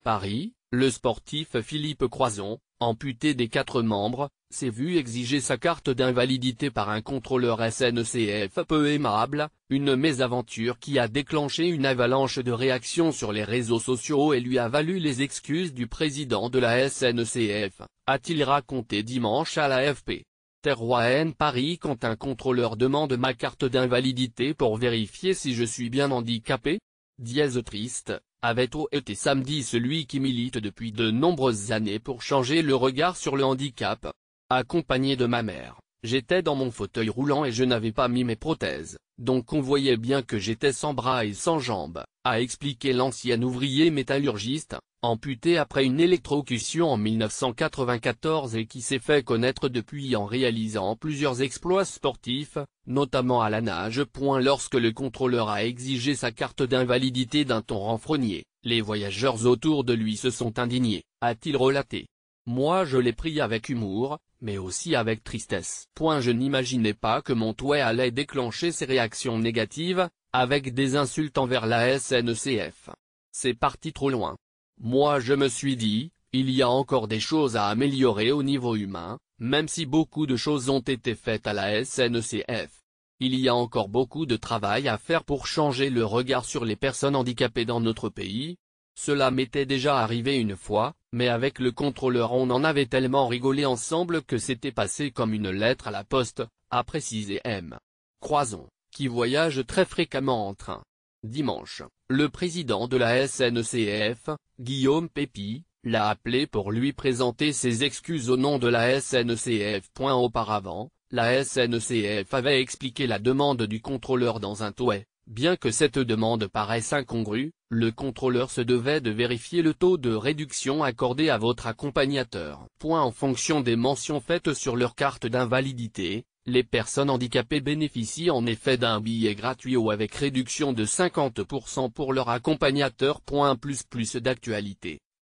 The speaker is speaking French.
Paris, le sportif Philippe Croizon, amputé des 4 membres, s'est vu exiger sa carte d'invalidité par un contrôleur SNCF peu aimable, une mésaventure qui a déclenché une avalanche de réactions sur les réseaux sociaux et lui a valu les excuses du président de la SNCF, a-t-il raconté dimanche à l'AFP. Terroir Paris quand un contrôleur demande ma carte d'invalidité pour vérifier si je suis bien handicapé. Dièse triste, avait-on été samedi celui qui milite depuis de nombreuses années pour changer le regard sur le handicap. Accompagné de ma mère, j'étais dans mon fauteuil roulant et je n'avais pas mis mes prothèses, donc on voyait bien que j'étais sans bras et sans jambes, a expliqué l'ancien ouvrier métallurgiste, amputé après une électrocution en 1994 et qui s'est fait connaître depuis en réalisant plusieurs exploits sportifs, notamment à la nage. Lorsque le contrôleur a exigé sa carte d'invalidité d'un ton renfrogné, les voyageurs autour de lui se sont indignés, a-t-il relaté. Moi je l'ai pris avec humour, mais aussi avec tristesse. Je n'imaginais pas que mon tweet allait déclencher ces réactions négatives, avec des insultes envers la SNCF. C'est parti trop loin. Moi je me suis dit, il y a encore des choses à améliorer au niveau humain, même si beaucoup de choses ont été faites à la SNCF. Il y a encore beaucoup de travail à faire pour changer le regard sur les personnes handicapées dans notre pays. Cela m'était déjà arrivé une fois, mais avec le contrôleur on en avait tellement rigolé ensemble que c'était passé comme une lettre à la poste, a précisé M. Croizon, qui voyage très fréquemment en train. Dimanche, le président de la SNCF, Guillaume Pépi, l'a appelé pour lui présenter ses excuses au nom de la SNCF. Auparavant, la SNCF avait expliqué la demande du contrôleur dans un tweet. Bien que cette demande paraisse incongrue, le contrôleur se devait de vérifier le taux de réduction accordé à votre accompagnateur. En fonction des mentions faites sur leur carte d'invalidité, les personnes handicapées bénéficient en effet d'un billet gratuit ou avec réduction de 50% pour leur accompagnateur. Plus d'actualité.